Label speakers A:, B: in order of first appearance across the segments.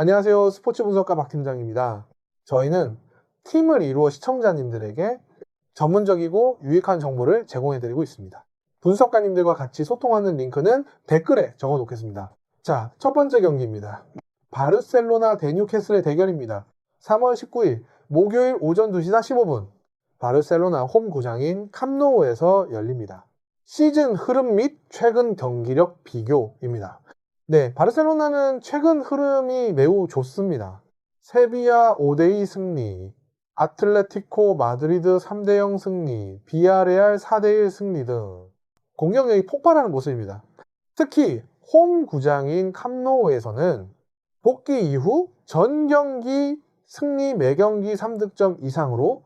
A: 안녕하세요. 스포츠 분석가 박 팀장입니다. 저희는 팀을 이루어 시청자님들에게 전문적이고 유익한 정보를 제공해드리고 있습니다. 분석가님들과 같이 소통하는 링크는 댓글에 적어 놓겠습니다. 자, 첫 번째 경기입니다. 바르셀로나 대 뉴캐슬의 대결입니다. 3월 19일 목요일 오전 2시 45분 바르셀로나 홈 구장인 캄노우에서 열립니다. 시즌 흐름 및 최근 경기력 비교입니다. 네, 바르셀로나는 최근 흐름이 매우 좋습니다. 세비야 5대2 승리, 아틀레티코 마드리드 3대0 승리, 비아레알 4대1 승리 등 공격력이 폭발하는 모습입니다. 특히 홈 구장인 캄노우에서는 복귀 이후 전 경기 승리 매경기 3득점 이상으로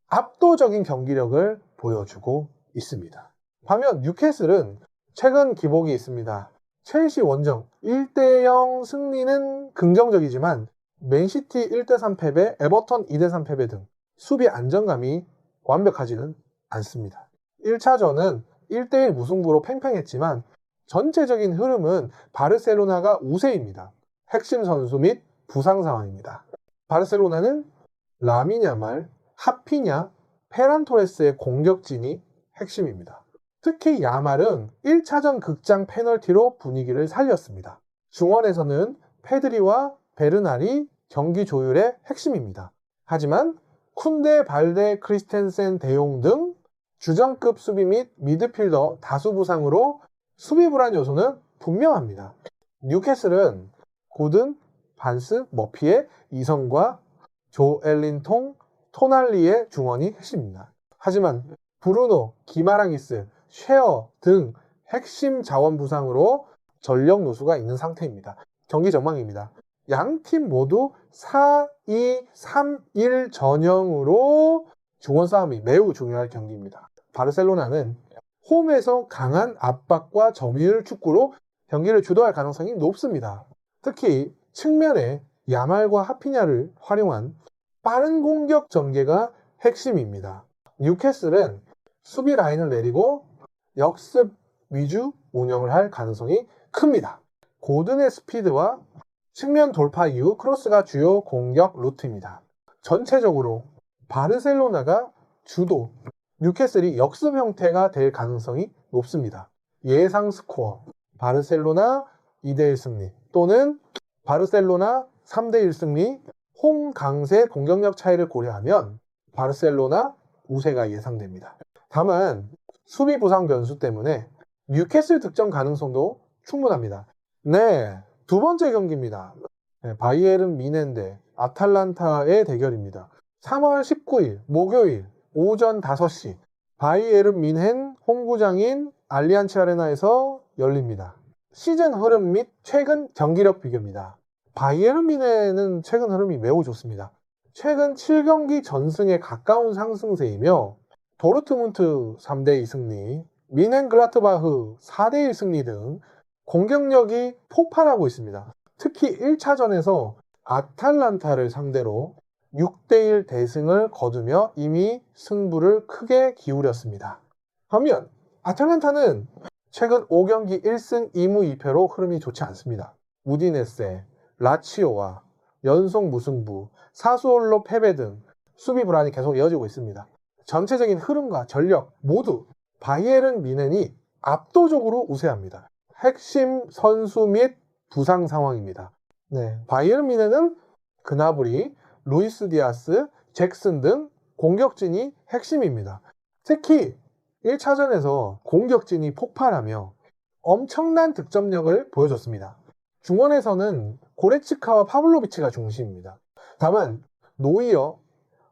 A: 압도적인 경기력을 보여주고 있습니다. 반면 뉴캐슬은 최근 기복이 있습니다. 첼시 원정 1대0 승리는 긍정적이지만 맨시티 1대3 패배, 에버턴 2대3 패배 등 수비 안정감이 완벽하지는 않습니다. 1차전은 1대1 무승부로 팽팽했지만 전체적인 흐름은 바르셀로나가 우세입니다. 핵심 선수 및 부상 상황입니다. 바르셀로나는 라민 야말, 하피냐, 페란 토레스의 공격진이 핵심입니다. 특히 야말은 1차전 극장 페널티로 분위기를 살렸습니다. 중원에서는 페드리와 베르날이 경기 조율의 핵심입니다. 하지만 쿤데, 발데, 크리스텐센, 데용 등 주전급 수비 및 미드필더 다수 부상으로 수비 불안 요소는 분명합니다. 뉴캐슬은 고든, 반스, 머피의 이성과 조엘린통, 토날리의 중원이 핵심입니다. 하지만 브루노, 기마랑이스, 쉐어 등 핵심 자원 부상으로 전력 누수가 있는 상태입니다. 경기 전망입니다. 양 팀 모두 4-2-3-1 전형으로 중원 싸움이 매우 중요할 경기입니다. 바르셀로나는 홈에서 강한 압박과 점유율 축구로 경기를 주도할 가능성이 높습니다. 특히 측면에 야말과 하피냐를 활용한 빠른 공격 전개가 핵심입니다. 뉴캐슬은 수비 라인을 내리고 역습 위주 운영을 할 가능성이 큽니다. 고든의 스피드와 측면 돌파 이후 크로스가 주요 공격 루트입니다. 전체적으로 바르셀로나가 주도, 뉴캐슬이 역습 형태가 될 가능성이 높습니다. 예상 스코어 바르셀로나 2대1 승리 또는 바르셀로나 3대1 승리, 홈 강세 공격력 차이를 고려하면 바르셀로나 우세가 예상됩니다. 다만 수비 부상 변수 때문에 뉴캐슬 득점 가능성도 충분합니다. 네, 두 번째 경기입니다. 바이에른 미넨 대 아탈란타의 대결입니다. 3월 19일 목요일 오전 5시 바이에른 미넨 홈구장인 알리안츠 아레나에서 열립니다. 시즌 흐름 및 최근 경기력 비교입니다. 바이에른 미넨은 최근 흐름이 매우 좋습니다. 최근 7경기 전승에 가까운 상승세이며 도르트문트 3대2 승리, 미넨글라트바흐 4대1 승리 등 공격력이 폭발하고 있습니다. 특히 1차전에서 아탈란타를 상대로 6대1 대승을 거두며 이미 승부를 크게 기울였습니다. 반면 아탈란타는 최근 5경기 1승 2무 2패로 흐름이 좋지 않습니다. 우디네세, 라치오와 연속 무승부, 사수올로 패배 등 수비 불안이 계속 이어지고 있습니다. 전체적인 흐름과 전력 모두 바이에른 미넨이 압도적으로 우세합니다. 핵심 선수 및 부상 상황입니다. 네, 바이에른 미넨은 그나브리, 루이스 디아스, 잭슨 등 공격진이 핵심입니다. 특히 1차전에서 공격진이 폭발하며 엄청난 득점력을 보여줬습니다. 중원에서는 고레츠카와 파블로비치가 중심입니다. 다만 노이어,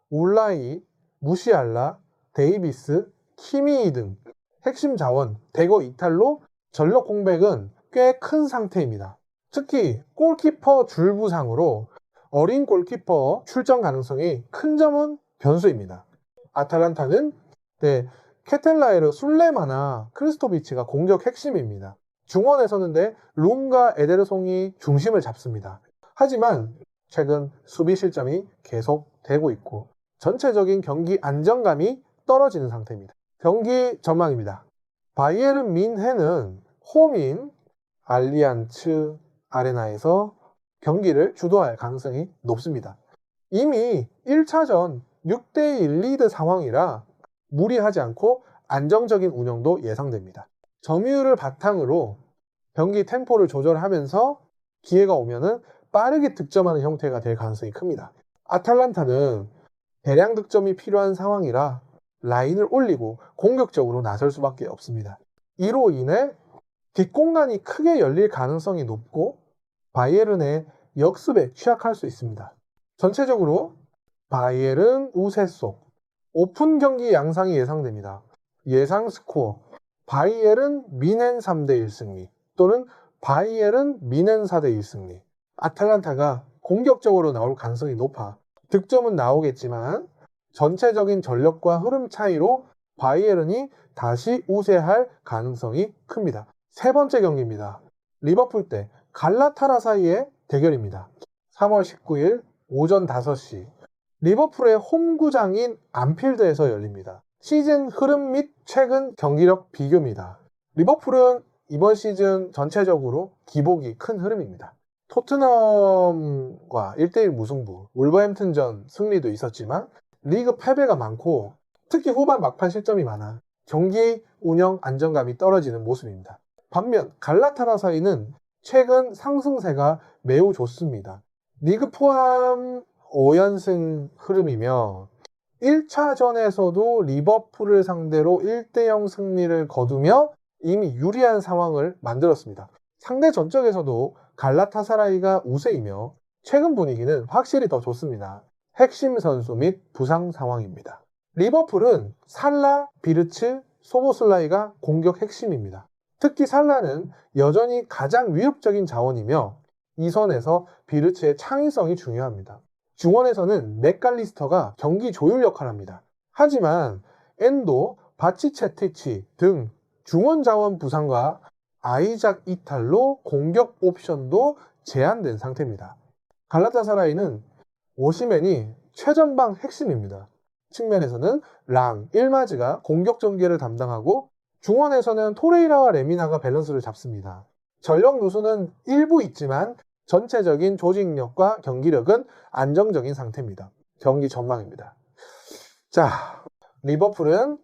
A: 울라이, 무시알라, 데이비스, 키미이 등 핵심 자원 대거 이탈로 전력 공백은 꽤 큰 상태입니다. 특히 골키퍼 줄부상으로 어린 골키퍼 출전 가능성이 큰 점은 변수입니다. 아탈란타는 케텔라에르, 술레마나 크리스토비치가 공격 핵심입니다. 중원에서는 룸과 에데르송이 중심을 잡습니다. 하지만 최근 수비 실점이 계속되고 있고 전체적인 경기 안정감이 떨어지는 상태입니다. 경기 전망입니다. 바이에른 민헨은 홈인 알리안츠 아레나에서 경기를 주도할 가능성이 높습니다. 이미 1차전 6대1 리드 상황이라 무리하지 않고 안정적인 운영도 예상됩니다. 점유율을 바탕으로 경기 템포를 조절하면서 기회가 오면은 빠르게 득점하는 형태가 될 가능성이 큽니다. 아탈란타는 대량 득점이 필요한 상황이라 라인을 올리고 공격적으로 나설 수밖에 없습니다. 이로 인해 뒷공간이 크게 열릴 가능성이 높고 바이에른의 역습에 취약할 수 있습니다. 전체적으로 바이에른 우세 속 오픈 경기 양상이 예상됩니다. 예상 스코어 바이에른 미넨 3대1 승리 또는 바이에른 미넨 4대1 승리. 아탈란타가 공격적으로 나올 가능성이 높아 득점은 나오겠지만 전체적인 전력과 흐름 차이로 바이에른이 다시 우세할 가능성이 큽니다. 세 번째 경기입니다. 리버풀 대 갈라타라사이의 대결입니다. 3월 19일 오전 5시 리버풀의 홈구장인 안필드에서 열립니다. 시즌 흐름 및 최근 경기력 비교입니다. 리버풀은 이번 시즌 전체적으로 기복이 큰 흐름입니다. 토트넘과 1대1 무승부, wolverhampton전 승리도 있었지만 리그 패배가 많고 특히 후반 막판 실점이 많아 경기 운영 안정감이 떨어지는 모습입니다. 반면 갈라타라사이는 최근 상승세가 매우 좋습니다. 리그 포함 5연승 흐름이며 1차전에서도 리버풀을 상대로 1대0 승리를 거두며 이미 유리한 상황을 만들었습니다. 상대 전적에서도 갈라타사라이가 우세이며 최근 분위기는 확실히 더 좋습니다. 핵심 선수 및 부상 상황입니다. 리버풀은 살라, 비르츠, 소보슬라이가 공격 핵심입니다. 특히 살라는 여전히 가장 위협적인 자원이며 이 선에서 비르츠의 창의성이 중요합니다. 중원에서는 맥갈리스터가 경기 조율 역할을 합니다. 하지만 엔도, 바치체티치 등 중원 자원 부상과 아이작 이탈로 공격 옵션도 제한된 상태입니다. 갈라타사라이는 오시멘이 최전방 핵심입니다. 측면에서는 랑, 일마즈가 공격 전개를 담당하고 중원에서는 토레이라와 레미나가 밸런스를 잡습니다. 전력 누수는 일부 있지만 전체적인 조직력과 경기력은 안정적인 상태입니다. 경기 전망입니다. 자, 리버풀은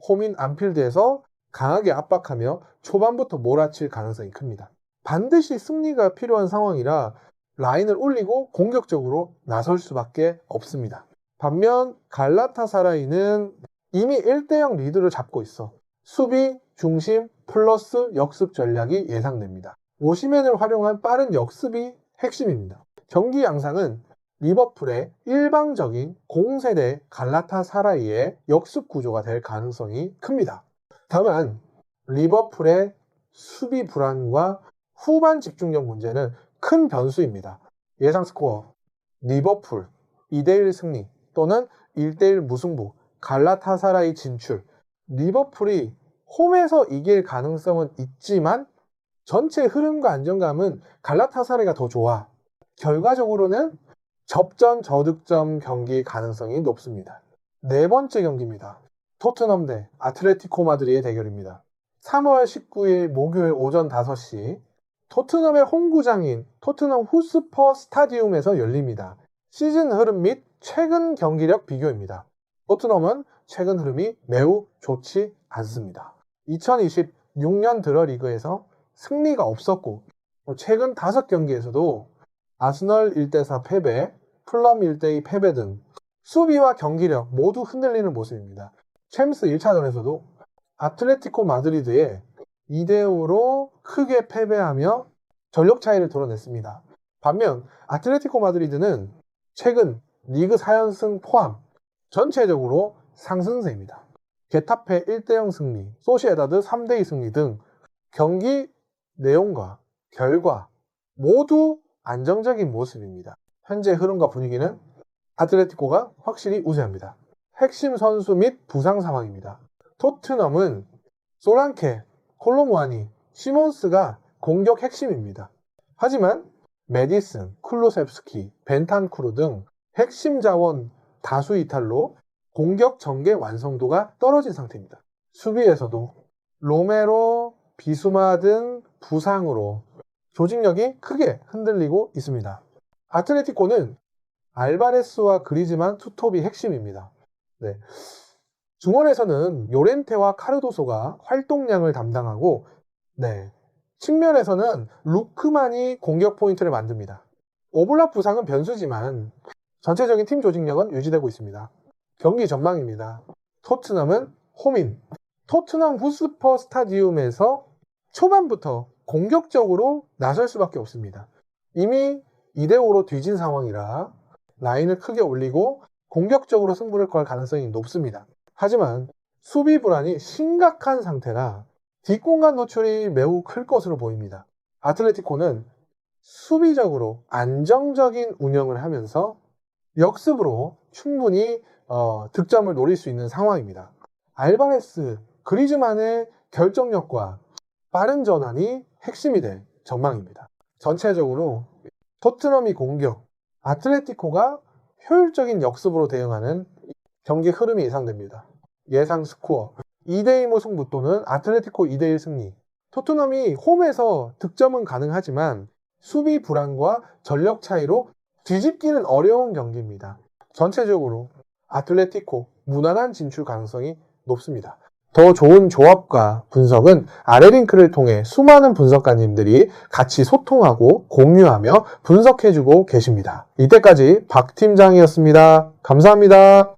A: 홈인 안필드에서 강하게 압박하며 초반부터 몰아칠 가능성이 큽니다. 반드시 승리가 필요한 상황이라 라인을 올리고 공격적으로 나설 수밖에 없습니다. 반면 갈라타사라이는 이미 1대0 리드를 잡고 있어 수비, 중심, 플러스 역습 전략이 예상됩니다. 오시멘을 활용한 빠른 역습이 핵심입니다. 경기 양상은 리버풀의 일방적인 공세대 갈라타사라이의 역습 구조가 될 가능성이 큽니다. 다만 리버풀의 수비 불안과 후반 집중력 문제는 큰 변수입니다. 예상 스코어 리버풀 2대1 승리 또는 1대1 무승부, 갈라타사라이 진출. 리버풀이 홈에서 이길 가능성은 있지만 전체 흐름과 안정감은 갈라타사라이가 더 좋아. 결과적으로는 접전 저득점 경기 가능성이 높습니다. 네 번째 경기입니다. 토트넘 대 아틀레티코 마드리드의 대결입니다. 3월 19일 목요일 오전 5시 토트넘의 홈구장인 토트넘 후스퍼 스타디움에서 열립니다. 시즌 흐름 및 최근 경기력 비교입니다. 토트넘은 최근 흐름이 매우 좋지 않습니다. 2026년 들어 리그에서 승리가 없었고 최근 5경기에서도 아스널 1대4 패배, 풀럼 1대2 패배 등 수비와 경기력 모두 흔들리는 모습입니다. 챔스 1차전에서도 아틀레티코 마드리드에 2대5로 크게 패배하며 전력 차이를 드러냈습니다. 반면 아틀레티코 마드리드는 최근 리그 4연승 포함 전체적으로 상승세입니다. 게타페 1대0 승리, 소시에다드 3대2 승리 등 경기 내용과 결과 모두 안정적인 모습입니다. 현재 흐름과 분위기는 아틀레티코가 확실히 우세합니다. 핵심 선수 및 부상 상황입니다. 토트넘은 소란케, 콜로무아니, 시몬스가 공격 핵심입니다. 하지만 메디슨, 클루셉스키, 벤탄쿠르 등 핵심 자원 다수 이탈로 공격 전개 완성도가 떨어진 상태입니다. 수비에서도 로메로, 비수마 등 부상으로 조직력이 크게 흔들리고 있습니다. 아틀레티코는 알바레스와 그리즈만 투톱이 핵심입니다. 네. 중원에서는 요렌테와 카르도소가 활동량을 담당하고, 네. 측면에서는 루크만이 공격 포인트를 만듭니다. 오블락 부상은 변수지만 전체적인 팀 조직력은 유지되고 있습니다. 경기 전망입니다. 토트넘은 홈인 토트넘 후스퍼 스타디움에서 초반부터 공격적으로 나설 수밖에 없습니다. 이미 2대5로 뒤진 상황이라 라인을 크게 올리고 공격적으로 승부를 걸 가능성이 높습니다. 하지만 수비 불안이 심각한 상태라 뒷공간 노출이 매우 클 것으로 보입니다. 아틀레티코는 수비적으로 안정적인 운영을 하면서 역습으로 충분히 득점을 노릴 수 있는 상황입니다. 알바레스, 그리즈만의 결정력과 빠른 전환이 핵심이 될 전망입니다. 전체적으로 토트넘이 공격, 아틀레티코가 효율적인 역습으로 대응하는 경기 흐름이 예상됩니다. 예상 스코어 2대2 무승부 또는 아틀레티코 2대1 승리. 토트넘이 홈에서 득점은 가능하지만 수비 불안과 전력 차이로 뒤집기는 어려운 경기입니다. 전체적으로 아틀레티코 무난한 진출 가능성이 높습니다. 더 좋은 조합과 분석은 아래 링크를 통해 수많은 분석가님들이 같이 소통하고 공유하며 분석해주고 계십니다. 이때까지 박 팀장이었습니다. 감사합니다.